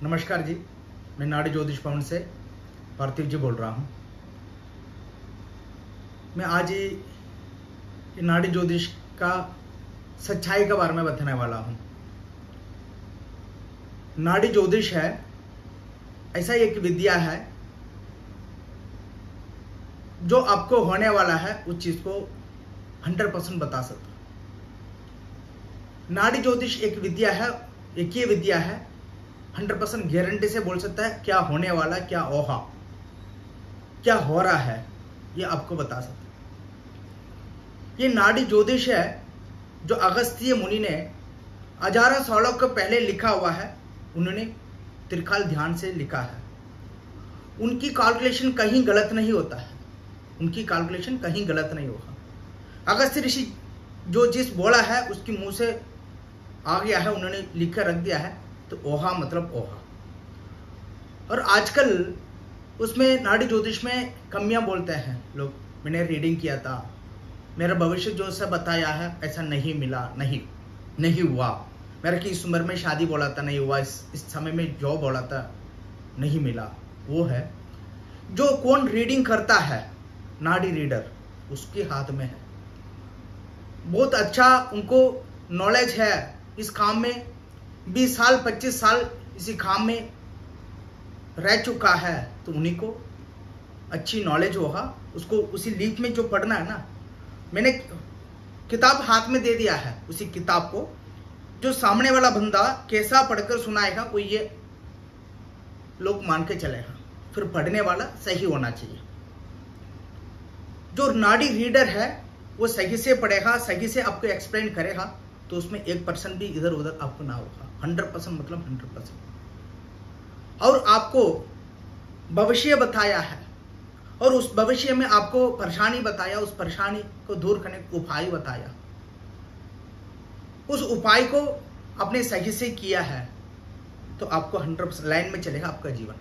नमस्कार जी, मैं नाड़ी ज्योतिष भवन से पार्थिव जी बोल रहा हूँ। मैं आज ये नाड़ी ज्योतिष का सच्चाई के बारे में बताने वाला हूँ। नाड़ी ज्योतिष है ऐसा एक विद्या है जो आपको होने वाला है उस चीज को 100% बता सकता। नाड़ी ज्योतिष एक विद्या है, एक ये विद्या है 100% गारंटी से बोल सकता है क्या होने वाला, क्या ओहा, क्या हो रहा है, ये आपको बता सकता है। ये नाड़ी ज्योतिष है जो अगस्त्य मुनि ने हजारों सालों के पहले लिखा हुआ है। उन्होंने त्रिकाल ध्यान से लिखा है। उनकी कैलकुलेशन कहीं गलत नहीं होता है, उनकी कैलकुलेशन कहीं गलत नहीं होगा। अगस्त्य ऋषि जो जिस बोला है उसकी मुंह से आ गया है, उन्होंने लिख कर रख दिया है, तो ओहा मतलब ओहा। और आजकल उसमें नाड़ी ज्योतिष में कमियां बोलते हैं लोग। मैंने रीडिंग किया था, मेरा भविष्य जो सब बताया है ऐसा नहीं मिला, नहीं हुआ। मेरा कि इस उम्र में शादी बोला था, नहीं हुआ। इस समय में जॉब बोला था, नहीं मिला। वो है जो कौन रीडिंग करता है, नाड़ी रीडर, उसके हाथ में है। बहुत अच्छा उनको नॉलेज है इस काम में, 20 साल 25 साल इसी काम में रह चुका है, तो उन्हीं को अच्छी नॉलेज होगा। उसको उसी लीफ में जो पढ़ना है ना, मैंने किताब हाथ में दे दिया है, उसी किताब को जो सामने वाला बंदा कैसा पढ़कर सुनाएगा वो ये लोग मान के चलेगा। फिर पढ़ने वाला सही होना चाहिए। जो नाड़ी रीडर है वो सही से पढ़ेगा, सही से आपको एक्सप्लेन करेगा, तो उसमें 1% भी इधर उधर आपको ना होगा। 100% मतलब 100%। और आपको भविष्य बताया है, और उस भविष्य में आपको परेशानी बताया, उस परेशानी को दूर करने का उपाय बताया। उस उपाय को आपने सही से किया है तो आपको 100% लाइन में चलेगा। आपका जीवन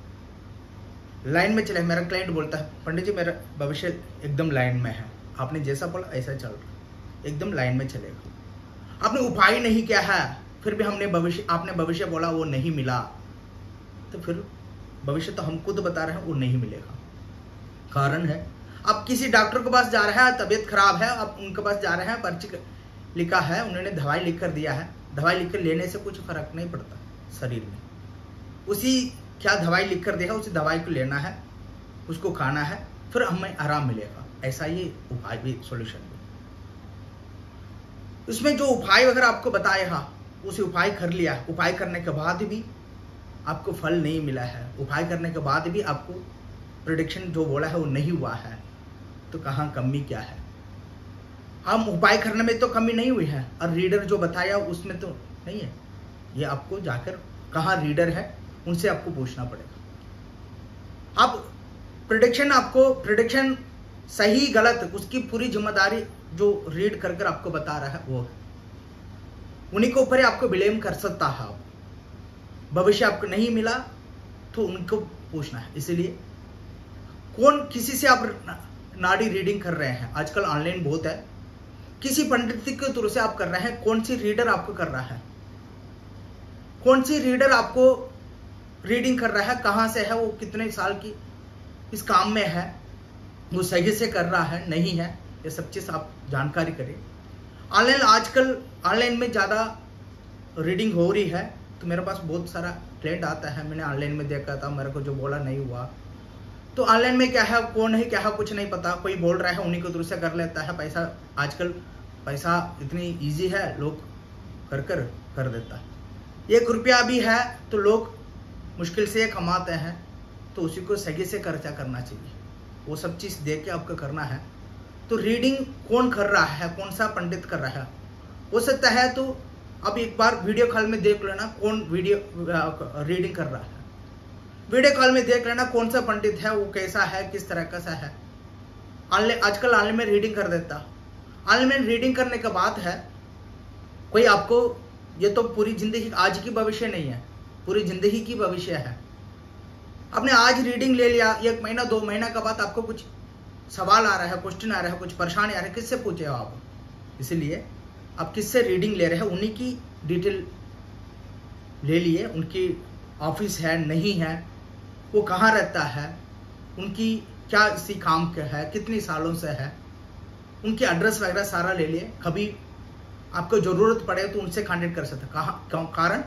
लाइन में चलेगा। मेरा क्लाइंट बोलता है, पंडित जी मेरा भविष्य एकदम लाइन में है, आपने जैसा बोला ऐसा चल रहा, एकदम लाइन में चलेगा। आपने उपाय नहीं किया है, फिर भी आपने भविष्य बोला वो नहीं मिला, तो फिर भविष्य तो हम खुद बता रहे हैं वो नहीं मिलेगा। कारण है आप किसी डॉक्टर के पास जा रहे हैं, तबीयत खराब है, आप उनके पास जा रहे हैं, पर्ची लिखा है, उन्होंने दवाई लिख कर दिया है। दवाई लिख कर लेने से कुछ फर्क नहीं पड़ता शरीर में। उसी क्या दवाई लिख कर दिया, उसी दवाई को लेना है, उसको खाना है, फिर हमें आराम मिलेगा। ऐसा ये उपाय भी, सोल्यूशन भी। उसमें जो उपाय वगैरह आपको बताएगा, उसे उपाय कर लिया, उपाय करने के बाद भी आपको फल नहीं मिला है, उपाय करने के बाद भी आपको प्रेडिक्शन जो बोला है वो नहीं हुआ है, तो कहाँ कमी क्या है? हम उपाय करने में तो कमी नहीं हुई है, और रीडर जो बताया उसमें तो नहीं है। ये आपको जाकर कहाँ रीडर है उनसे आपको पूछना पड़ेगा। आप प्रेडिक्शन सही गलत उसकी पूरी जिम्मेदारी जो रीड कर आपको बता रहा है वो है, उन्हीं के ऊपर आपको ब्लेम कर सकता है। आप भविष्य आपको नहीं मिला तो उनको पूछना है। इसलिए किसी से आप नाड़ी रीडिंग कर रहे हैं, आजकल ऑनलाइन बहुत है, किसी पंडित के थ्रू से आप कर रहे हैं, कौन सी रीडर आपको कर रहा है, कौन सी रीडर आपको रीडिंग कर रहा है, कहां से है वो, कितने साल की इस काम में है, वो सही से कर रहा है नहीं है, ये सब चीज आप जानकारी करें। ऑनलाइन आजकल ऑनलाइन में ज्यादा रीडिंग हो रही है, तो मेरे पास बहुत सारा क्लाइंट आता है, मैंने ऑनलाइन में देखा था, मेरे को जो बोला नहीं हुआ। तो ऑनलाइन में क्या है, कौन है क्या है कुछ नहीं पता, कोई बोल रहा है उन्हीं को थ्रू से कर लेता है। पैसा आजकल पैसा इतनी इजी है, लोग कर देता है। 1 रुपया भी है तो लोग मुश्किल से कमाते हैं, तो उसी को सही से खर्चा करना चाहिए। वो सब चीज देख के आपको करना है। तो रीडिंग कौन कर रहा है, कौन सा पंडित कर रहा है, हो सकता है तो अब एक बार वीडियो कॉल में देख लेना कौन रीडिंग कर रहा है। वीडियो कॉल में देख लेना कौन सा पंडित है, वो कैसा है, किस तरह का सा है। आजकल ऑनलाइन में रीडिंग कर देता। ऑनलाइन में रीडिंग करने के बाद है कोई आपको, ये तो पूरी जिंदगी आज की भविष्य नहीं है, पूरी जिंदगी की भविष्य है। आपने आज रीडिंग ले लिया, 1 महीना 2 महीना के बाद आपको कुछ सवाल आ रहा है, क्वेश्चन आ रहा है, कुछ परेशानी आ रहा है, किससे पूछे आप? इसलिए आप किससे रीडिंग ले रहे हैं उन्हीं की डिटेल ले लिए, उनकी ऑफिस है नहीं है, वो कहाँ रहता है, उनकी क्या इसी काम का है, कितने सालों से है, उनके एड्रेस वगैरह सारा ले लिए। कभी आपको जरूरत पड़े तो उनसे कांटेक्ट कर सकते। कारण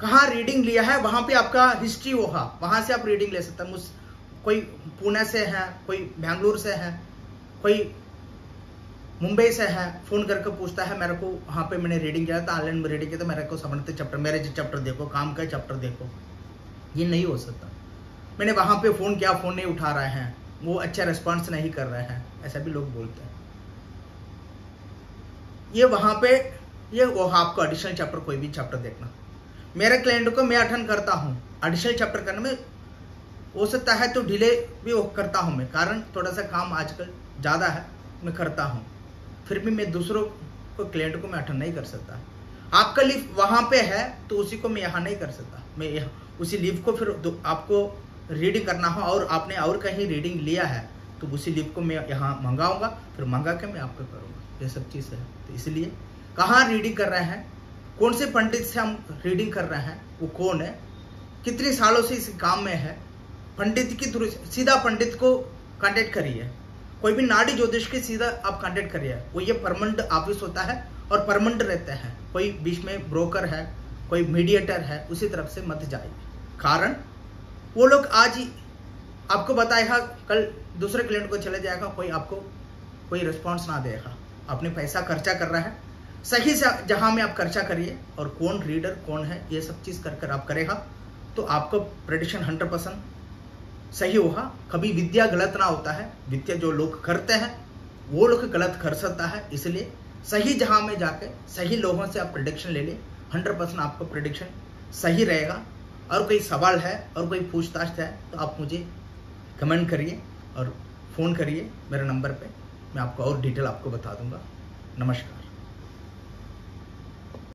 कहाँ रीडिंग लिया है वहां पे आपका हिस्ट्री होगा, वहां से आप रीडिंग ले सकते हैं। कोई पुणे से है, कोई बेंगलुरु से है, कोई मुंबई से है, फोन करके पूछता है मेरे को वहां पे मैंने रीडिंग किया था, ऑनलाइन में रीडिंग किया था, मेरे को 7th चैप्टर, मेरे चैप्टर देखो, काम का चैप्टर देखो। ये नहीं हो सकता। मैंने वहां पे फोन किया, फोन नहीं उठा रहे हैं, वो अच्छा रिस्पॉन्स नहीं कर रहे हैं, ऐसा भी लोग बोलते हैं। ये वहां पे ये वो आपको एडिशनल चैप्टर कोई भी चैप्टर देखना। मेरे क्लाइंट को मैं अटेंड करता हूँ, एडिशनल चैप्टर करने में हो सकता है तो डिले भी करता हूँ मैं, कारण थोड़ा सा काम आजकल ज़्यादा है, मैं करता हूँ। फिर भी मैं दूसरों को क्लाइंट को मैं अटेंड नहीं कर सकता। आपका लीव वहाँ पे है तो उसी को मैं यहाँ नहीं कर सकता। मैं यहाँ उसी लीव को फिर आपको रीडिंग करना हो और आपने और कहीं रीडिंग लिया है तो उसी लीव को मैं यहाँ मंगाऊंगा, फिर मंगा के मैं आपको करूँगा। ये सब चीज़ है। तो इसलिए कहाँ रीडिंग कर रहे हैं, कौन से पंडित से हम रीडिंग कर रहे हैं, वो कौन है, कितने सालों से इस काम में है, पंडित की थ्रू सीधा पंडित को कांटेक्ट करिए। कोई भी नाड़ी ज्योतिष के सीधा आप कांटेक्ट करिए। वो ये परमानेंट ऑफिस होता है और परमानेंट रहते हैं। कोई बीच में ब्रोकर है, कोई मीडिएटर है, उसी तरफ से मत जाइए। कारण वो लोग आज ही आपको बताएगा, कल दूसरे क्लाइंट को चले जाएगा, कोई आपको कोई रिस्पॉन्स ना देगा। अपने पैसा खर्चा कर रहा है, सही से जहां में आप खर्चा करिए और कौन रीडर कौन है ये सब चीज कर आप करेगा तो आपको प्रेडिक्शन 100% सही होगा। कभी विद्या गलत ना होता है। विद्या जो लोग करते हैं वो लोग गलत कर सकता है। इसलिए सही जहां में जाके सही लोगों से आप प्रेडिक्शन ले लें, 100% आपको प्रेडिक्शन सही रहेगा। और कोई सवाल है और कोई पूछताछ है तो आप मुझे कमेंट करिए और फ़ोन करिए मेरे नंबर पे, मैं आपको और डिटेल आपको बता दूंगा। नमस्कार।